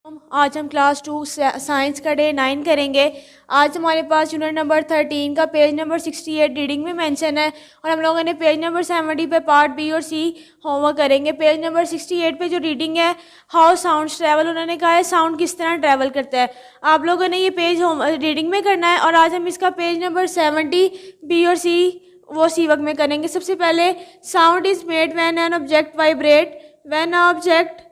आज हम class 2 science का डे 9 करेंगे। आज हमारे पास यूनिट नंबर 13 का पेज नंबर 68 रीडिंग में मेंशन है और हम लोगों ने पेज नंबर 70 पे पार्ट बी और सी होमवर्क करेंगे। पेज नंबर 68 पे जो रीडिंग है हाउ साउंड्स ट्रैवल, उन्होंने कहा है साउंड किस तरह ट्रैवल करता है। आप लोगों ने ये पेज रीडिंग में करना है और आज हम इसका पेज नंबर 70 बी और सी वो सी वर्क में करेंगे। सबसे पहले sound is made when an object vibrate, when object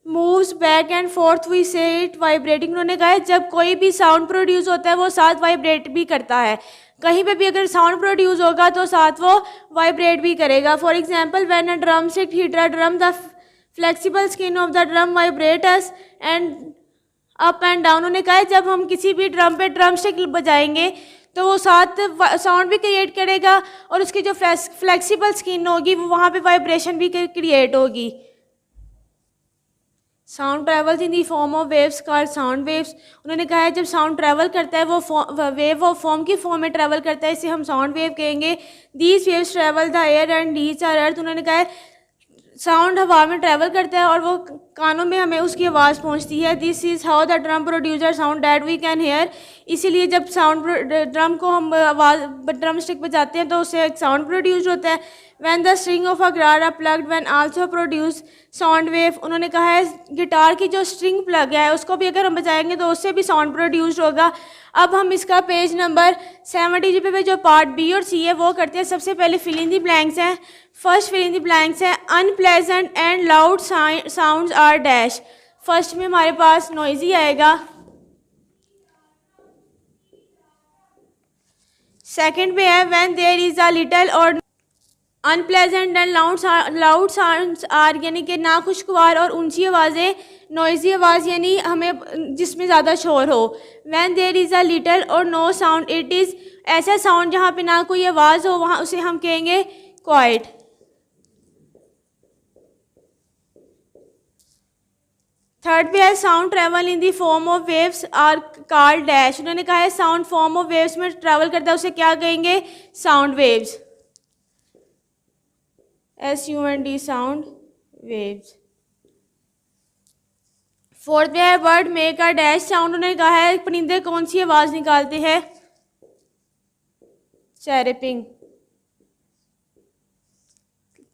moves back and forth we say it vibrating. उन्होंने कहा है जब कोई भी साउंड प्रोड्यूस होता है वो साथ वाइब्रेट भी करता है। कहीं पे भी अगर साउंड प्रोड्यूस होगा तो साथ वो वाइब्रेट भी करेगा। For example when a drum stick hit a drum the flexible skin of the drum vibrates and up and down. उन्होंने कहा है जब हम किसी भी ड्रम पे ड्रम स्टिक बजाएंगे तो वो साथ साउंड भी क्रिएट करेगा और उसकी जो फ्लेक्सिबल स्किन होगी वो वहाँ पे वाइब्रेशन भी क्रिएट होगी। Sound travels in the form of waves called sound waves. उन्होंने कहा है जब साउंड ट्रैवल करता है वो वेव ऑफ फॉर्म की फॉर्म में ट्रैवल करता है, इसे हम साउंड वेव कहेंगे। These waves travel the air and reach our earth. उन्होंने कहा है साउंड हवा में ट्रैवल करता है और वो कानों में हमें उसकी आवाज़ पहुंचती है। This is how the drum producer sound that we can hear. इसीलिए जब साउंड ड्रम को हम आवाज़ ड्रम स्टिक बजाते हैं तो उससे एक साउंड प्रोड्यूस होता है। When the string of a guitar are plugged when also produce sound wave. उन्होंने कहा है गिटार की जो स्ट्रिंग प्लग है उसको भी अगर हम बजाएंगे तो उससे भी साउंड प्रोड्यूस होगा। अब हम इसका पेज नंबर 70 पे जो पार्ट बी और सी है वो करते हैं। सबसे पहले फिल इन द ब्लैंक्स हैं। First fill in the blanks है unpleasant and loud sounds are dash. First में हमारे पास नॉइजी आएगा। सेकंड पे है when there is a little और unpleasant and loud sounds are, यानी कि नाखुशगवार और ऊंची आवाज़ें, नॉइजी आवाज़ यानी हमें जिसमें ज़्यादा शोर हो। When there is a little और नो साउंड, इट इज़ ऐसा साउंड जहाँ पे ना कोई आवाज़ हो, वहाँ उसे हम कहेंगे क्वाइट। थर्ड पे है sound travel in the form of waves are called dash. उन्होंने कहा है साउंड फॉर्म ऑफ वेव्स में ट्रैवल करता है उसे क्या कहेंगे sound waves, SUND sound waves. Fourth पे है bird make a dash sound. उन्होंने कहा है परिंदे कौन सी आवाज़ निकालते हैं चैरपिंग।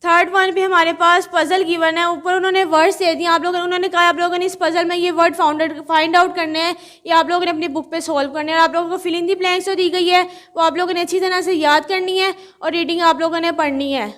थर्ड वन पे हमारे पास पजल गिवन है, ऊपर उन्होंने वर्ड्स दे दिए। उन्होंने कहा आप लोगों ने इस पजल में ये वर्ड फाइंड आउट करने हैं, ये आप लोगों ने अपनी बुक पे सॉल्व करने हैं और आप लोगों को फिल इन दी ब्लैंक्स जो दी गई है वो आप लोगों ने अच्छी तरह से याद करनी है और रीडिंग आप लोगों ने पढ़नी है।